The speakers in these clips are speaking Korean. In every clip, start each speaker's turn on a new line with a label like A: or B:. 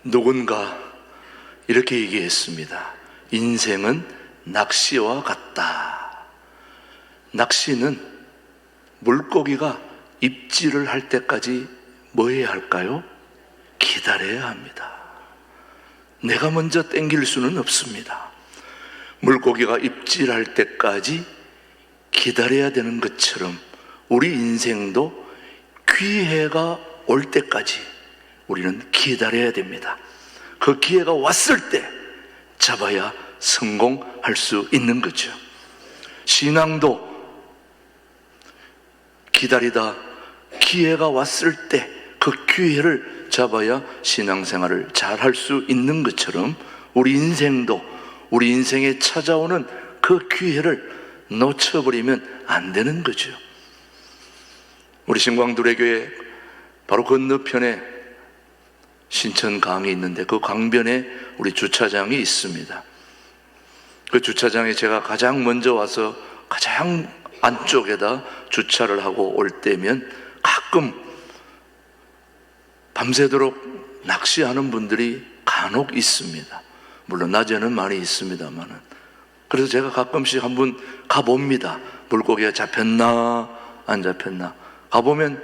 A: 누군가 이렇게 얘기했습니다. 인생은 낚시와 같다. 낚시는 물고기가 입질을 할 때까지 뭐 해야 할까요? 기다려야 합니다. 내가 먼저 땡길 수는 없습니다. 물고기가 입질할 때까지 기다려야 되는 것처럼 우리 인생도 기회가 올 때까지 우리는 기다려야 됩니다. 그 기회가 왔을 때 잡아야 성공할 수 있는 거죠. 신앙도 기다리다 기회가 왔을 때 그 기회를 잡아야 신앙생활을 잘 할 수 있는 것처럼 우리 인생도 우리 인생에 찾아오는 그 기회를 놓쳐버리면 안 되는 거죠. 우리 신광두레교회 바로 건너편에 신천 강이 있는데 그 강변에 우리 주차장이 있습니다. 그 주차장에 제가 가장 먼저 와서 가장 안쪽에다 주차를 하고 올 때면 가끔 밤새도록 낚시하는 분들이 간혹 있습니다. 물론 낮에는 많이 있습니다만은. 그래서 제가 가끔씩 한번 가봅니다. 물고기가 잡혔나 안 잡혔나. 가보면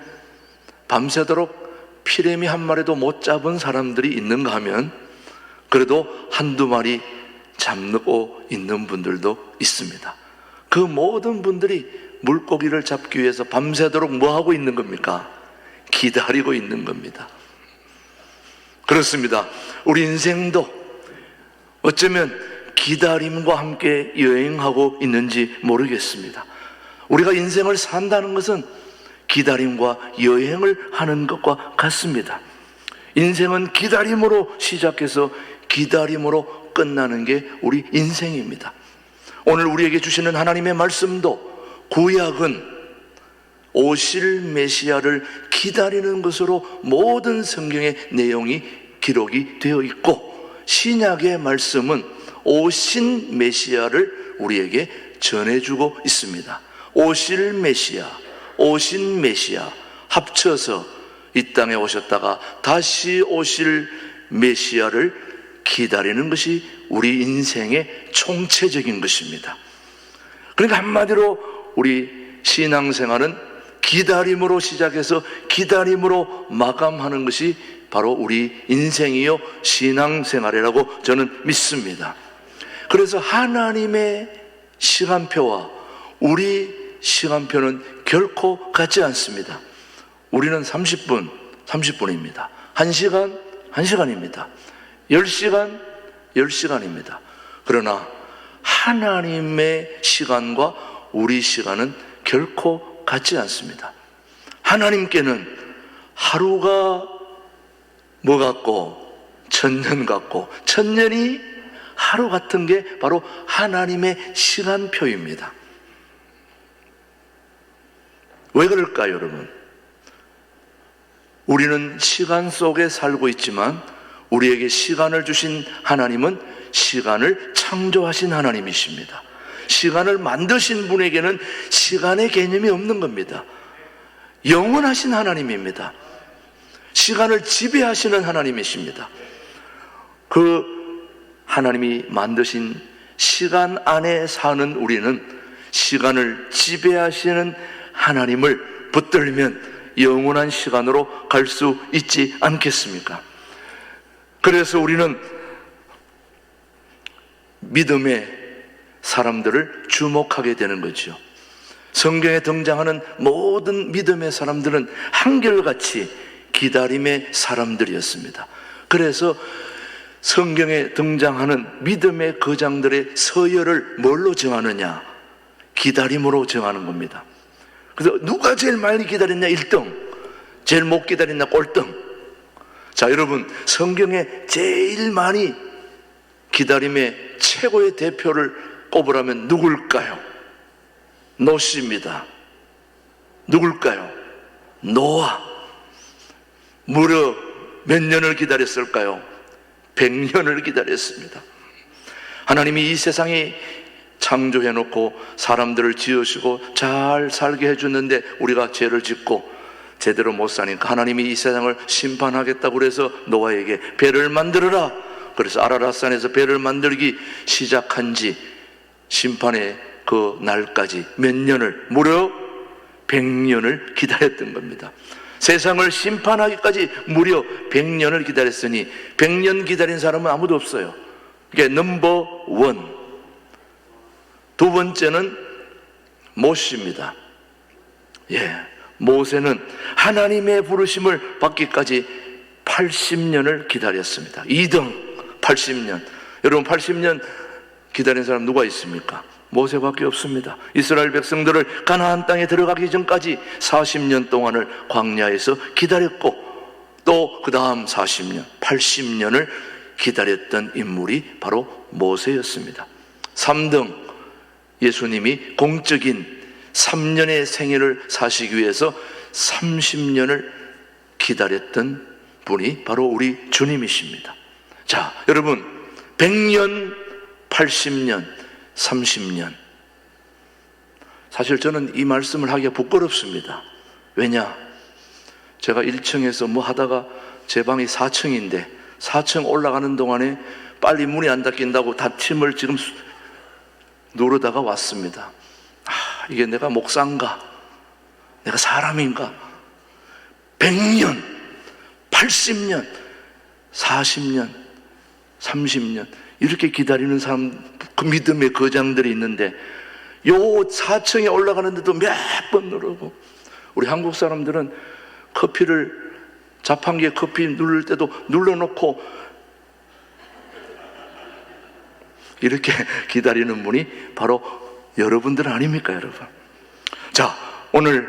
A: 밤새도록 피레미 한 마리도 못 잡은 사람들이 있는가 하면 그래도 한두 마리 잡고 있는 분들도 있습니다. 그 모든 분들이 물고기를 잡기 위해서 밤새도록 뭐 하고 있는 겁니까? 기다리고 있는 겁니다. 그렇습니다. 우리 인생도 어쩌면 기다림과 함께 여행하고 있는지 모르겠습니다. 우리가 인생을 산다는 것은 기다림과 여행을 하는 것과 같습니다. 인생은 기다림으로 시작해서 기다림으로 끝나는 게 우리 인생입니다. 오늘 우리에게 주시는 하나님의 말씀도 구약은 오실 메시아를 기다리는 것으로 모든 성경의 내용이 기록이 되어 있고, 신약의 말씀은 오신 메시아를 우리에게 전해주고 있습니다. 오실 메시아, 오신 메시아 합쳐서 이 땅에 오셨다가 다시 오실 메시아를 기다리는 것이 우리 인생의 총체적인 것입니다. 그러니까 한마디로 우리 신앙생활은 기다림으로 시작해서 기다림으로 마감하는 것이 바로 우리 인생이요 신앙생활이라고 저는 믿습니다. 그래서 하나님의 시간표와 우리 시간표는 결코 같지 않습니다. 우리는 30분입니다. 1시간, 1시간입니다. 10시간, 10시간입니다. 그러나 하나님의 시간과 우리 시간은 결코 같지 않습니다. 하나님께는 하루가 뭐 같고 천년 같고 천년이 하루 같은 게 바로 하나님의 시간표입니다. 왜 그럴까요, 여러분? 우리는 시간 속에 살고 있지만 우리에게 시간을 주신 하나님은 시간을 창조하신 하나님이십니다. 시간을 만드신 분에게는 시간의 개념이 없는 겁니다. 영원하신 하나님입니다. 시간을 지배하시는 하나님이십니다. 그 하나님이 만드신 시간 안에 사는 우리는 시간을 지배하시는 하나님을 붙들면 영원한 시간으로 갈 수 있지 않겠습니까? 그래서 우리는 믿음의 사람들을 주목하게 되는 거죠. 성경에 등장하는 모든 믿음의 사람들은 한결같이 기다림의 사람들이었습니다. 그래서 성경에 등장하는 믿음의 거장들의 서열을 뭘로 정하느냐? 기다림으로 정하는 겁니다. 그래서 누가 제일 많이 기다렸냐? 1등. 제일 못 기다렸냐? 꼴등. 자, 여러분, 성경에 제일 많이 기다림의 최고의 대표를 꼽으라면 누굴까요? 노시입니다. 누굴까요? 노아. 무려 몇 년을 기다렸을까요? 100년을 기다렸습니다. 하나님이 이 세상에 창조해놓고 사람들을 지으시고 잘 살게 해줬는데 우리가 죄를 짓고 제대로 못 사니까 하나님이 이 세상을 심판하겠다고 그래서 노아에게 배를 만들어라. 그래서 아라랏산에서 배를 만들기 시작한 지 심판의 그 날까지 몇 년을, 무려 100년을 기다렸던 겁니다. 세상을 심판하기까지 무려 100년을 기다렸으니 100년 기다린 사람은 아무도 없어요. 이게 넘버 원. 두 번째는 모세입니다. 모세는 하나님의 부르심을 받기까지 80년을 기다렸습니다. 2등 80년. 여러분 80년 기다린 사람 누가 있습니까? 모세밖에 없습니다. 이스라엘 백성들을 가나안 땅에 들어가기 전까지 40년 동안을 광야에서 기다렸고 또 그 다음 40년, 80년을 기다렸던 인물이 바로 모세였습니다. 3등, 예수님이 공적인 3년의 생애를 사시기 위해서 30년을 기다렸던 분이 바로 우리 주님이십니다. 자, 여러분 100년, 80년, 30년. 사실 저는 이 말씀을 하기가 부끄럽습니다. 왜냐? 제가 1층에서 뭐 하다가 제 방이 4층인데 4층 올라가는 동안에 빨리 문이 안 닫힌다고 닫힘을 지금 누르다가 왔습니다. 이게 내가 목사인가? 내가 사람인가? 100년, 80년, 40년, 30년 이렇게 기다리는 사람, 그 믿음의 거장들이 있는데 요 4층에 올라가는데도 몇 번 누르고, 우리 한국 사람들은 커피를, 자판기에 커피 누를 때도 눌러놓고 이렇게 기다리는 분이 바로 여러분들 아닙니까, 여러분? 자, 오늘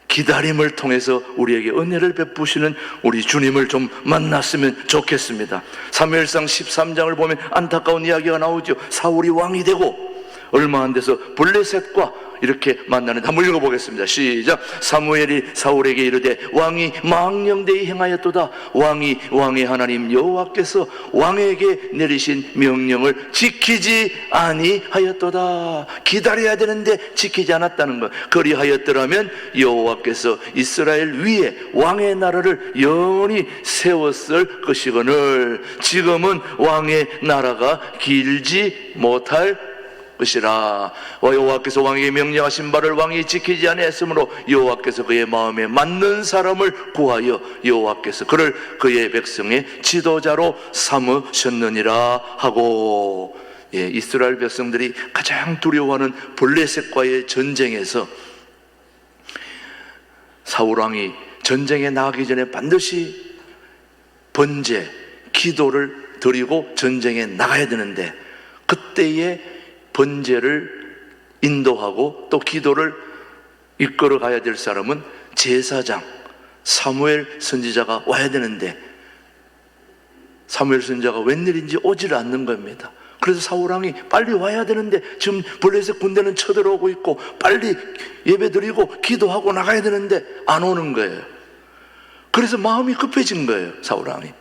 A: 기다림을 통해서 우리에게 은혜를 베푸시는 우리 주님을 좀 만났으면 좋겠습니다. 사무엘상 13장을 보면 안타까운 이야기가 나오죠. 사울이 왕이 되고 얼마 안 돼서 블레셋과 이렇게 만나는데 한번 읽어보겠습니다. 시작. 사무엘이 사울에게 이르되 왕이 망령되이 행하였도다. 왕의 하나님 여호와께서 왕에게 내리신 명령을 지키지 아니하였도다. 기다려야 되는데 지키지 않았다는 것. 그리하였더라면 여호와께서 이스라엘 위에 왕의 나라를 영원히 세웠을 것이거늘 지금은 왕의 나라가 길지 못할 것이라. 여호와께서 왕에게 명령하신 바를 왕이 지키지 아니했으므로 여호와께서 그의 마음에 맞는 사람을 구하여 여호와께서 그를 그의 백성의 지도자로 삼으셨느니라 하고, 이스라엘 백성들이 가장 두려워하는 블레셋과의 전쟁에서 사울 왕이 전쟁에 나가기 전에 반드시 번제, 기도를 드리고 전쟁에 나가야 되는데, 그때에 번제를 인도하고 또 기도를 이끌어 가야 될 사람은 제사장 사무엘 선지자가 와야 되는데 사무엘 선지자가 웬일인지 오질 않는 겁니다. 그래서 사울 왕이 빨리 와야 되는데 지금 블레셋 군대는 쳐들어오고 있고 빨리 예배드리고 기도하고 나가야 되는데 안 오는 거예요. 그래서 마음이 급해진 거예요, 사울 왕이.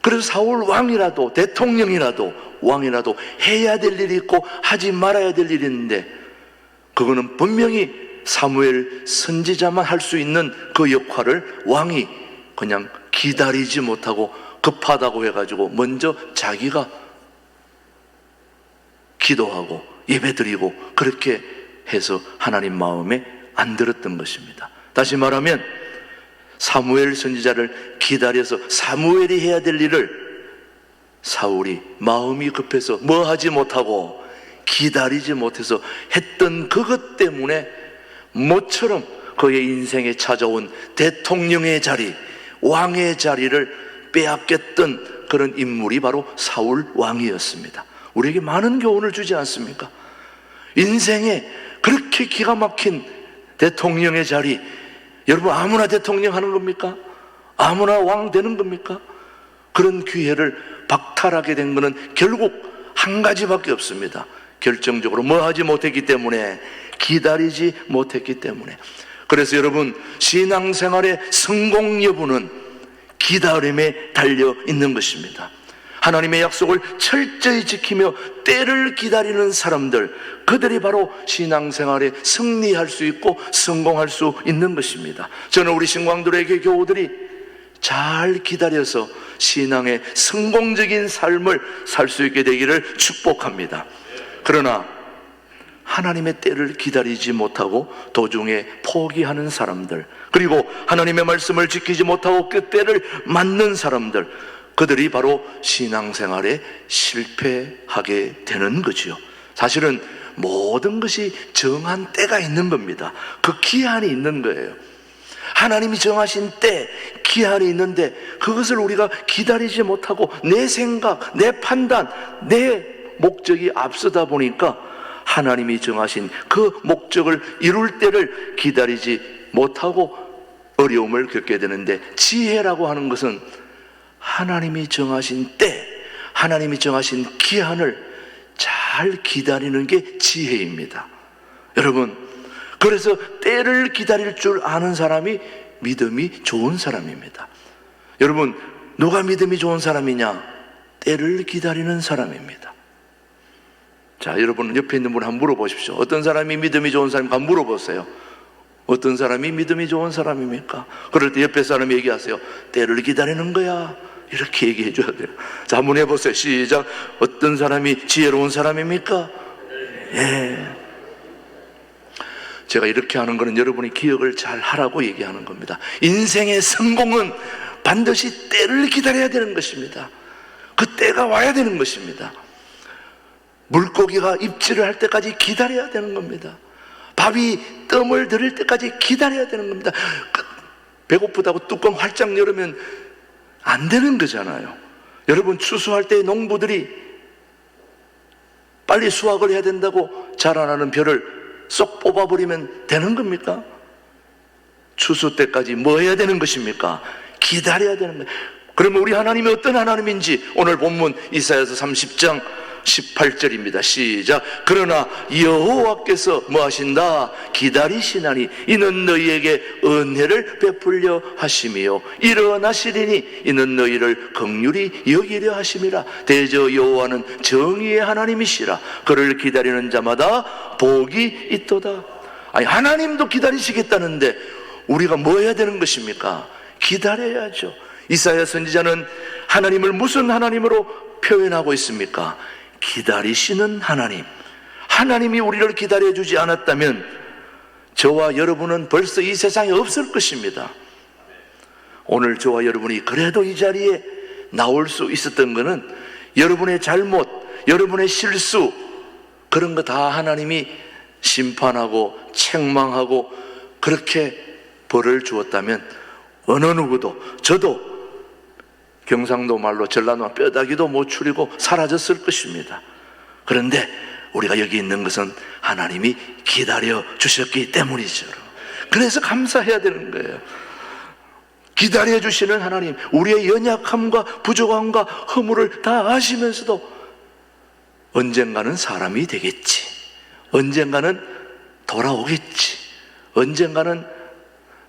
A: 그래서 사울 왕이라도, 대통령이라도, 왕이라도 해야 될 일이 있고 하지 말아야 될 일이 있는데, 그거는 분명히 사무엘 선지자만 할 수 있는 그 역할을 왕이 그냥 기다리지 못하고 급하다고 해가지고 먼저 자기가 기도하고 예배드리고 그렇게 해서 하나님 마음에 안 들었던 것입니다. 다시 말하면 사무엘 선지자를 기다려서 사무엘이 해야 될 일을 사울이 마음이 급해서 뭐 하지 못하고 기다리지 못해서 했던 그것 때문에 모처럼 그의 인생에 찾아온 대통령의 자리, 왕의 자리를 빼앗겼던 그런 인물이 바로 사울 왕이었습니다. 우리에게 많은 교훈을 주지 않습니까? 인생에 그렇게 기가 막힌 대통령의 자리, 여러분 아무나 대통령 하는 겁니까? 아무나 왕 되는 겁니까? 그런 기회를 박탈하게 된 것은 결국 한 가지밖에 없습니다. 결정적으로 뭐 하지 못했기 때문에, 기다리지 못했기 때문에. 그래서 여러분, 신앙생활의 성공 여부는 기다림에 달려 있는 것입니다. 하나님의 약속을 철저히 지키며 때를 기다리는 사람들, 그들이 바로 신앙생활에 승리할 수 있고 성공할 수 있는 것입니다. 저는 우리 신광들에게 교우들이 잘 기다려서 신앙의 성공적인 삶을 살 수 있게 되기를 축복합니다. 그러나 하나님의 때를 기다리지 못하고 도중에 포기하는 사람들, 그리고 하나님의 말씀을 지키지 못하고 그 때를 맞는 사람들, 그들이 바로 신앙생활에 실패하게 되는 거지요. 사실은 모든 것이 정한 때가 있는 겁니다. 그 기한이 있는 거예요. 하나님이 정하신 때, 기한이 있는데 그것을 우리가 기다리지 못하고 내 생각, 내 판단, 내 목적이 앞서다 보니까 하나님이 정하신 그 목적을 이룰 때를 기다리지 못하고 어려움을 겪게 되는데, 지혜라고 하는 것은 하나님이 정하신 때, 하나님이 정하신 기한을 잘 기다리는 게 지혜입니다. 여러분, 그래서 때를 기다릴 줄 아는 사람이 믿음이 좋은 사람입니다. 여러분, 누가 믿음이 좋은 사람이냐? 때를 기다리는 사람입니다. 자, 여러분 옆에 있는 분 한번 물어보십시오. 어떤 사람이 믿음이 좋은 사람인가 한번 물어보세요. 어떤 사람이 믿음이 좋은 사람입니까? 그럴 때 옆에 사람이 얘기하세요. 때를 기다리는 거야. 이렇게 얘기해 줘야 돼요. 자, 한번 해보세요. 시작. 어떤 사람이 지혜로운 사람입니까? 예. 제가 이렇게 하는 거는 여러분이 기억을 잘 하라고 얘기하는 겁니다. 인생의 성공은 반드시 때를 기다려야 되는 것입니다. 그 때가 와야 되는 것입니다. 물고기가 입질을 할 때까지 기다려야 되는 겁니다. 밥이 뜸을 들일 때까지 기다려야 되는 겁니다. 배고프다고 뚜껑 활짝 열으면 안 되는 거잖아요. 여러분, 추수할 때 농부들이 빨리 수확을 해야 된다고 자라나는 벼를 쏙 뽑아버리면 되는 겁니까? 추수 때까지 뭐 해야 되는 것입니까? 기다려야 되는 거예요. 그러면 우리 하나님이 어떤 하나님인지 오늘 본문 이사야서 30장 18절입니다. 시작. 그러나 여호와께서 뭐 하신다? 기다리시나니 이는 너희에게 은혜를 베풀려 하심이요 일어나시리니 이는 너희를 긍휼히 여기려 하심이라. 대저 여호와는 정의의 하나님이시라. 그를 기다리는 자마다 복이 있도다. 아니, 하나님도 기다리시겠다는데 우리가 뭐 해야 되는 것입니까? 기다려야죠. 이사야 선지자는 하나님을 무슨 하나님으로 표현하고 있습니까? 기다리시는 하나님. 하나님이 우리를 기다려주지 않았다면 저와 여러분은 벌써 이 세상에 없을 것입니다. 오늘 저와 여러분이 그래도 이 자리에 나올 수 있었던 것은 여러분의 잘못, 여러분의 실수, 그런 거 다 하나님이 심판하고 책망하고 그렇게 벌을 주었다면 어느 누구도, 저도 경상도 말로 전라도 뼈다귀도 못 추리고 사라졌을 것입니다. 그런데 우리가 여기 있는 것은 하나님이 기다려 주셨기 때문이죠. 그래서 감사해야 되는 거예요. 기다려 주시는 하나님, 우리의 연약함과 부족함과 허물을 다 아시면서도 언젠가는 사람이 되겠지, 언젠가는 돌아오겠지, 언젠가는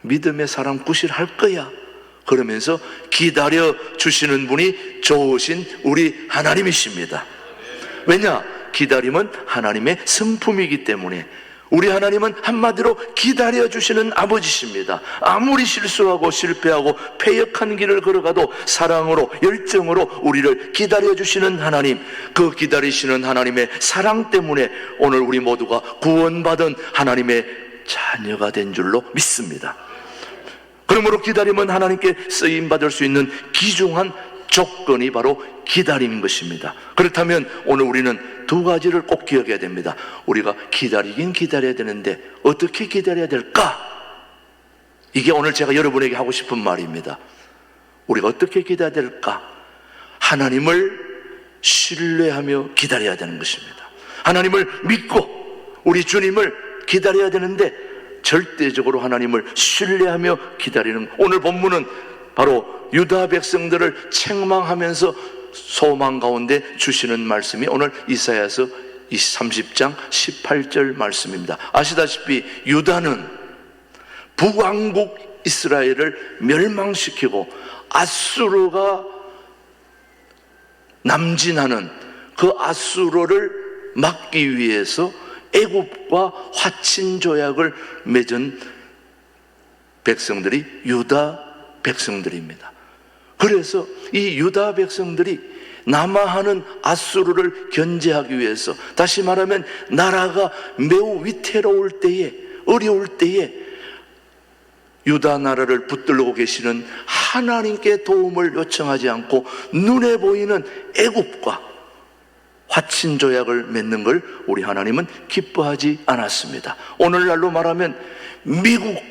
A: 믿음의 사람 구실할 거야, 그러면서 기다려 주시는 분이 좋으신 우리 하나님이십니다. 왜냐? 기다림은 하나님의 성품이기 때문에. 우리 하나님은 한마디로 기다려 주시는 아버지십니다. 아무리 실수하고 실패하고 패역한 길을 걸어가도 사랑으로, 열정으로 우리를 기다려 주시는 하나님, 그 기다리시는 하나님의 사랑 때문에 오늘 우리 모두가 구원받은 하나님의 자녀가 된 줄로 믿습니다. 그러므로 기다림은 하나님께 쓰임받을 수 있는 귀중한 조건이 바로 기다림인 것입니다. 그렇다면 오늘 우리는 두 가지를 꼭 기억해야 됩니다. 우리가 기다리긴 기다려야 되는데 어떻게 기다려야 될까? 이게 오늘 제가 여러분에게 하고 싶은 말입니다. 우리가 어떻게 기다려야 될까? 하나님을 신뢰하며 기다려야 되는 것입니다. 하나님을 믿고 우리 주님을 기다려야 되는데 절대적으로 하나님을 신뢰하며 기다리는, 오늘 본문은 바로 유다 백성들을 책망하면서 소망 가운데 주시는 말씀이 오늘 이사야서 30장 18절 말씀입니다. 아시다시피 유다는 북왕국 이스라엘을 멸망시키고 아수르가 남진하는 그 아수르를 막기 위해서 애굽과 화친 조약을 맺은 백성들이 유다 백성들입니다. 그래서 이 유다 백성들이 남하하는 아수르를 견제하기 위해서, 다시 말하면 나라가 매우 위태로울 때에, 어려울 때에 유다 나라를 붙들고 계시는 하나님께 도움을 요청하지 않고 눈에 보이는 애굽과 화친 조약을 맺는 걸 우리 하나님은 기뻐하지 않았습니다. 오늘날로 말하면 미국,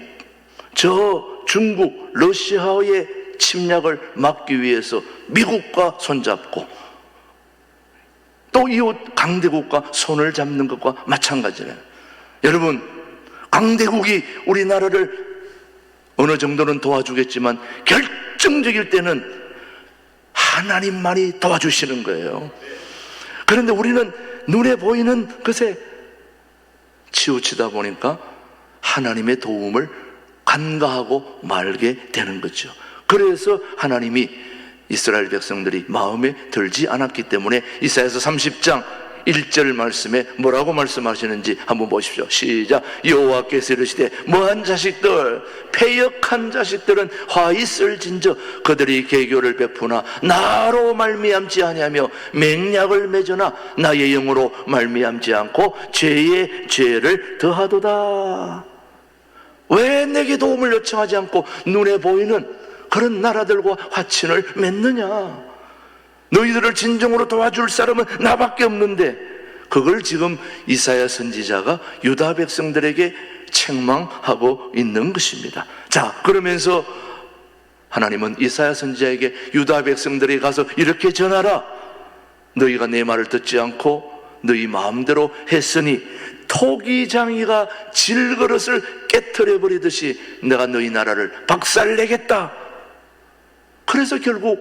A: 중국, 러시아의 침략을 막기 위해서 미국과 손잡고 또 이웃 강대국과 손을 잡는 것과 마찬가지예요. 여러분, 강대국이 우리나라를 어느 정도는 도와주겠지만 결정적일 때는 하나님만이 도와주시는 거예요. 그런데 우리는 눈에 보이는 것에 치우치다 보니까 하나님의 도움을 간과하고 말게 되는 거죠. 그래서 하나님이 이스라엘 백성들이 마음에 들지 않았기 때문에 이사야서 30장 1절 말씀에 뭐라고 말씀하시는지 한번 보십시오. 시작. 여호와께서 이르시되 뭐한 자식들, 패역한 자식들은 화 있을진저 그들이 계교를 베푸나 나로 말미암지 아니하며 맹약을 맺으나 나의 영으로 말미암지 않고 죄의 죄를 더하도다. 왜 내게 도움을 요청하지 않고 눈에 보이는 그런 나라들과 화친을 맺느냐? 너희들을 진정으로 도와줄 사람은 나밖에 없는데, 그걸 지금 이사야 선지자가 유다 백성들에게 책망하고 있는 것입니다. 자, 그러면서 하나님은 이사야 선지자에게 유다 백성들이 가서 이렇게 전하라. 너희가 내 말을 듣지 않고 너희 마음대로 했으니 토기장이가 질그릇을 깨트려 버리듯이 내가 너희 나라를 박살내겠다. 그래서 결국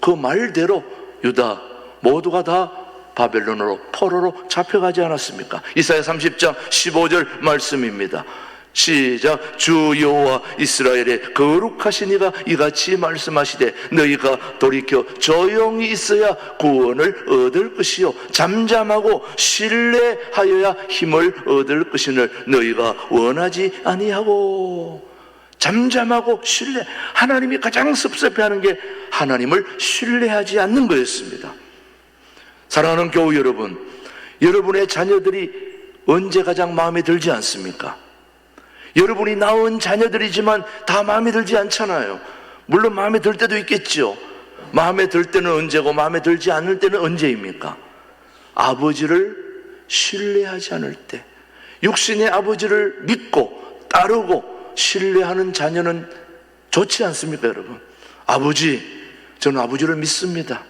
A: 그 말대로 유다 모두가 다 바벨론으로, 포로로 잡혀가지 않았습니까? 이사야 30장 15절 말씀입니다. 시작. 주 여호와 이스라엘의 거룩하신 이가 이같이 말씀하시되 너희가 돌이켜 조용히 있어야 구원을 얻을 것이요 잠잠하고 신뢰하여야 힘을 얻을 것이늘 너희가 원하지 아니하고. 잠잠하고 신뢰, 하나님이 가장 섭섭해하는 게 하나님을 신뢰하지 않는 거였습니다. 사랑하는 교우 여러분, 여러분의 자녀들이 언제 가장 마음에 들지 않습니까? 여러분이 낳은 자녀들이지만 다 마음에 들지 않잖아요. 물론 마음에 들 때도 있겠죠. 마음에 들 때는 언제고 마음에 들지 않을 때는 언제입니까? 아버지를 신뢰하지 않을 때, 육신의 아버지를 믿고 따르고 신뢰하는 자녀는 좋지 않습니까, 여러분? 저는 아버지를 믿습니다.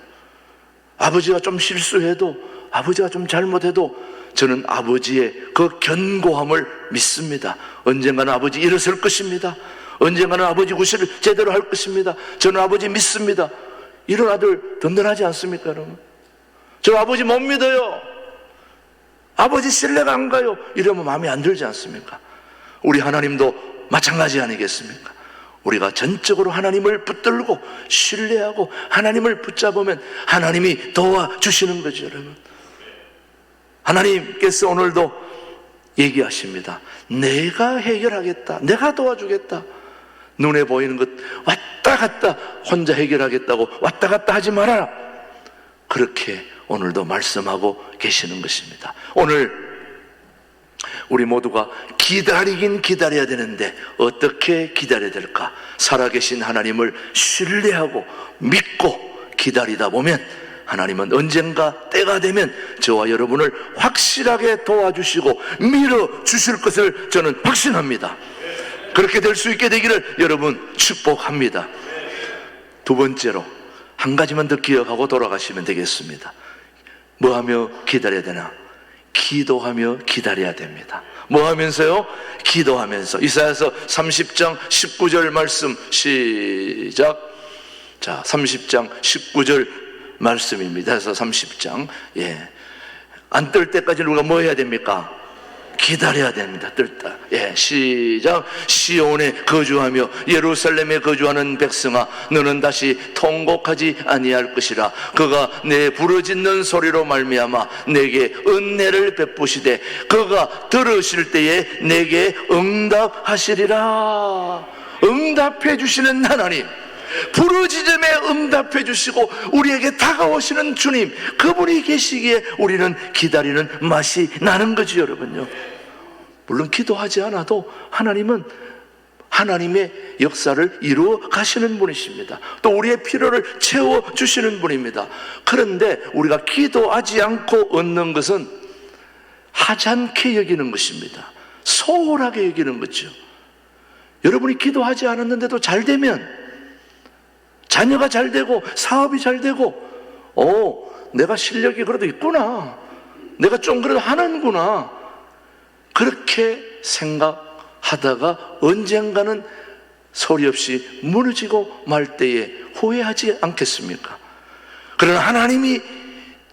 A: 아버지가 좀 실수해도, 아버지가 좀 잘못해도 저는 아버지의 그 견고함을 믿습니다. 언젠가는 아버지 일어설 것입니다. 언젠가는 아버지 구실을 제대로 할 것입니다. 저는 아버지 믿습니다. 이런 아들 든든하지 않습니까, 여러분? 저 아버지 못 믿어요. 아버지 신뢰가 안 가요. 이러면 마음에 안 들지 않습니까? 우리 하나님도 마찬가지 아니겠습니까? 우리가 전적으로 하나님을 붙들고 신뢰하고 하나님을 붙잡으면 하나님이 도와주시는 거죠, 여러분. 하나님께서 오늘도 얘기하십니다. 내가 해결하겠다. 내가 도와주겠다. 눈에 보이는 것 왔다 갔다 혼자 해결하겠다고 왔다 갔다 하지 말아라. 그렇게 오늘도 말씀하고 계시는 것입니다. 오늘 우리 모두가 기다리긴 기다려야 되는데 어떻게 기다려야 될까? 살아계신 하나님을 신뢰하고 믿고 기다리다 보면 하나님은 언젠가 때가 되면 저와 여러분을 확실하게 도와주시고 밀어주실 것을 저는 확신합니다. 그렇게 될 수 있게 되기를 여러분 축복합니다. 두 번째로 한 가지만 더 기억하고 돌아가시면 되겠습니다. 뭐 하며 기다려야 되나? 기도하며 기다려야 됩니다. 뭐 하면서요? 기도하면서. 이사야서 30장 19절 말씀 시작. 자, 30장 19절 말씀입니다. 그래서 30장 안 뜰 때까지 우리가 뭐 해야 됩니까? 기다려야 됩니다. 뜰다. 예, 시작. 시온에 거주하며 예루살렘에 거주하는 백성아, 너는 다시 통곡하지 아니할 것이라. 그가 내 부르짖는 소리로 말미암아 내게 은혜를 베푸시되 그가 들으실 때에 내게 응답하시리라. 응답해 주시는 하나님, 부르짖음에 응답해 주시고 우리에게 다가오시는 주님, 그분이 계시기에 우리는 기다리는 맛이 나는 거죠, 여러분요. 물론 기도하지 않아도 하나님은 하나님의 역사를 이루어 가시는 분이십니다. 또 우리의 필요를 채워주시는 분입니다. 그런데 우리가 기도하지 않고 얻는 것은 하찮게 여기는 것입니다. 소홀하게 여기는 거죠. 여러분이 기도하지 않았는데도 잘 되면, 자녀가 잘 되고 사업이 잘 되고, 내가 실력이 그래도 있구나, 내가 좀 그래도 하는구나, 그렇게 생각하다가 언젠가는 소리 없이 무너지고 말 때에 후회하지 않겠습니까? 그러나 하나님이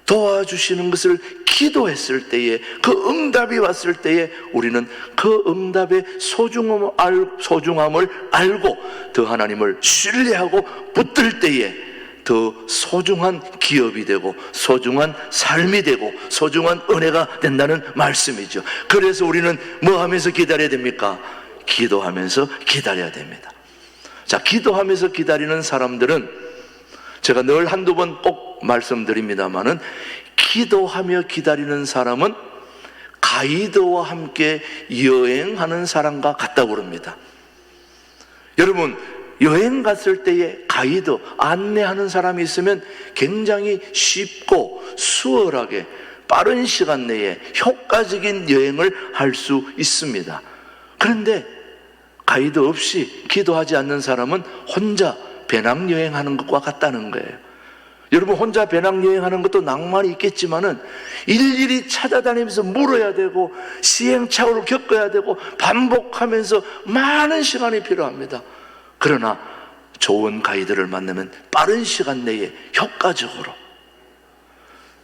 A: 도와주시는 것을 기도했을 때에, 그 응답이 왔을 때에 우리는 그 응답의 소중함을 알고 더 하나님을 신뢰하고 붙들 때에 더 소중한 기업이 되고 소중한 삶이 되고 소중한 은혜가 된다는 말씀이죠. 그래서 우리는 뭐 하면서 기다려야 됩니까? 기도하면서 기다려야 됩니다. 자, 기도하면서 기다리는 사람들은 제가 늘 한두 번 꼭 말씀드립니다마는, 기도하며 기다리는 사람은 가이드와 함께 여행하는 사람과 같다고 그럽니다. 여러분, 여행 갔을 때에 가이드, 안내하는 사람이 있으면 굉장히 쉽고 수월하게 빠른 시간 내에 효과적인 여행을 할 수 있습니다. 그런데 가이드 없이 기도하지 않는 사람은 혼자 배낭여행하는 것과 같다는 거예요. 여러분, 혼자 배낭여행하는 것도 낭만이 있겠지만은 일일이 찾아다니면서 물어야 되고 시행착오를 겪어야 되고 반복하면서 많은 시간이 필요합니다. 그러나 좋은 가이드를 만나면 빠른 시간 내에 효과적으로,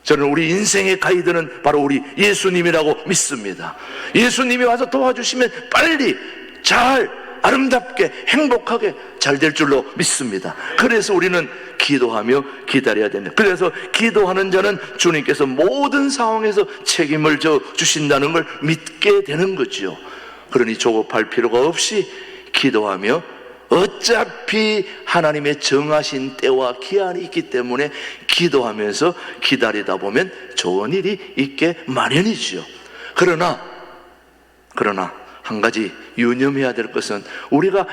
A: 저는 우리 인생의 가이드는 바로 우리 예수님이라고 믿습니다. 예수님이 와서 도와주시면 빨리 잘, 아름답게, 행복하게 잘 될 줄로 믿습니다. 그래서 우리는 기도하며 기다려야 됩니다. 그래서 기도하는 자는 주님께서 모든 상황에서 책임을 져 주신다는 걸 믿게 되는 거죠. 그러니 조급할 필요가 없이 기도하며, 어차피 하나님의 정하신 때와 기한이 있기 때문에 기도하면서 기다리다 보면 좋은 일이 있게 마련이지요. 그러나 한 가지 유념해야 될 것은, 우리가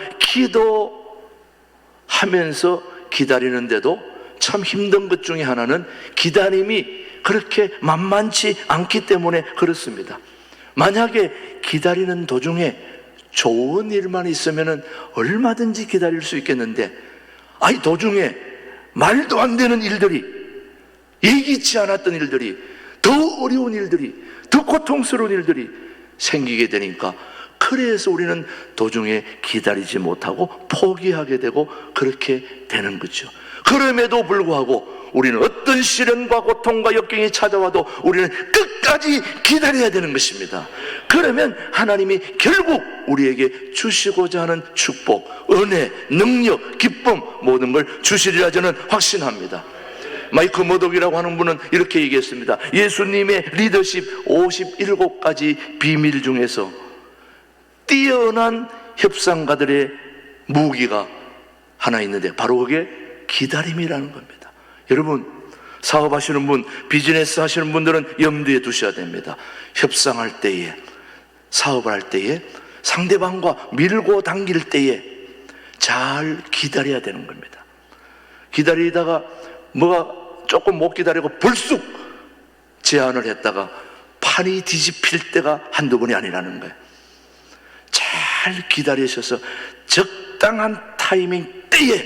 A: 기도하면서 기다리는데도 참 힘든 것 중에 하나는 기다림이 그렇게 만만치 않기 때문에 그렇습니다. 만약에 기다리는 도중에 좋은 일만 있으면 얼마든지 기다릴 수 있겠는데, 아니 도중에 말도 안 되는 일들이, 예기치 않았던 일들이, 더 어려운 일들이, 더 고통스러운 일들이 생기게 되니까, 그래서 우리는 도중에 기다리지 못하고 포기하게 되고 그렇게 되는 거죠. 그럼에도 불구하고 우리는 어떤 시련과 고통과 역경이 찾아와도 우리는 끝까지 기다려야 되는 것입니다. 그러면 하나님이 결국 우리에게 주시고자 하는 축복, 은혜, 능력, 기쁨, 모든 걸 주시리라 저는 확신합니다. 마이크 머독이라고 하는 분은 이렇게 얘기했습니다. 예수님의 리더십 57가지 비밀 중에서 뛰어난 협상가들의 무기가 하나 있는데, 바로 그게 기다림이라는 겁니다. 여러분, 사업하시는 분, 비즈니스 하시는 분들은 염두에 두셔야 됩니다. 협상할 때에, 사업을 할 때에, 상대방과 밀고 당길 때에 잘 기다려야 되는 겁니다. 기다리다가 뭐가 조금 못 기다리고 불쑥 제안을 했다가 판이 뒤집힐 때가 한두 번이 아니라는 거예요. 잘 기다리셔서 적당한 타이밍 때에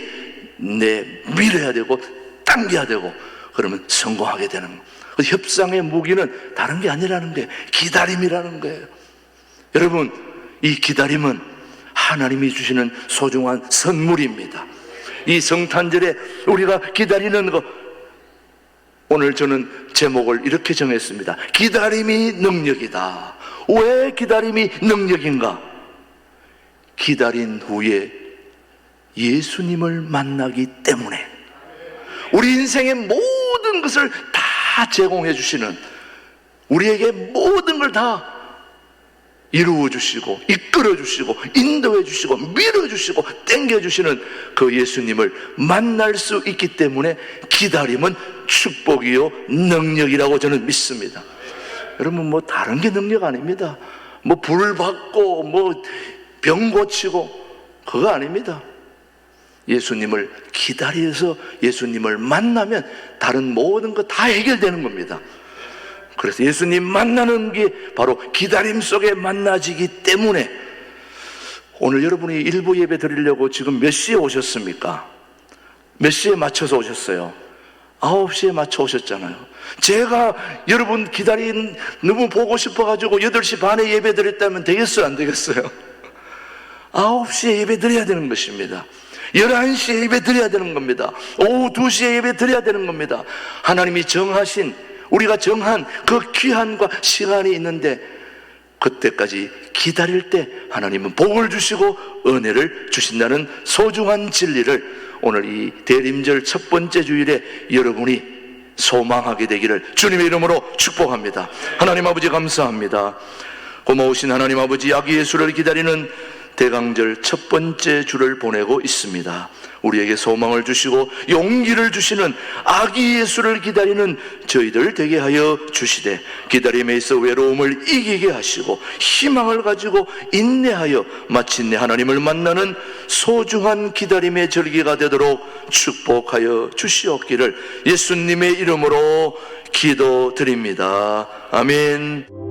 A: 밀어야 되고 당겨야 되고, 그러면 성공하게 되는 거예요. 협상의 무기는 다른 게 아니라는 거예요. 기다림이라는 거예요. 여러분, 이 기다림은 하나님이 주시는 소중한 선물입니다. 이 성탄절에 우리가 기다리는 것, 오늘 저는 제목을 이렇게 정했습니다. 기다림이 능력이다. 왜 기다림이 능력인가? 기다린 후에 예수님을 만나기 때문에 우리 인생의 모든 것을 다 제공해 주시는, 우리에게 모든 걸 다 이루어 주시고 이끌어 주시고 인도해 주시고 밀어 주시고 땡겨 주시는 그 예수님을 만날 수 있기 때문에 기다림은 축복이요 능력이라고 저는 믿습니다. 여러분, 뭐 다른 게 능력 아닙니다. 뭐 불 받고 뭐 병 고치고 그거 아닙니다. 예수님을 기다려서 예수님을 만나면 다른 모든 거 다 해결되는 겁니다. 그래서 예수님 만나는 게 바로 기다림 속에 만나지기 때문에 오늘 여러분이 일부 예배 드리려고 지금 몇 시에 오셨습니까? 몇 시에 맞춰서 오셨어요? 9시에 맞춰 오셨잖아요. 제가 여러분 기다린 너무 보고 싶어가지고 8시 반에 예배 드렸다면 되겠어요? 안 되겠어요? 9시에 예배 드려야 되는 것입니다. 11시에 예배 드려야 되는 겁니다. 오후 2시에 예배 드려야 되는 겁니다. 하나님이 정하신, 우리가 정한 그 귀한과 시간이 있는데 그때까지 기다릴 때 하나님은 복을 주시고 은혜를 주신다는 소중한 진리를 오늘 이 대림절 첫 번째 주일에 여러분이 소망하게 되기를 주님의 이름으로 축복합니다. 하나님 아버지 감사합니다. 고마우신 하나님 아버지, 아기 예수를 기다리는 대강절 첫 번째 주를 보내고 있습니다. 우리에게 소망을 주시고 용기를 주시는 아기 예수를 기다리는 저희들 되게 하여 주시되, 기다림에 있어 외로움을 이기게 하시고 희망을 가지고 인내하여 마침내 하나님을 만나는 소중한 기다림의 절기가 되도록 축복하여 주시옵기를 예수님의 이름으로 기도드립니다. 아멘.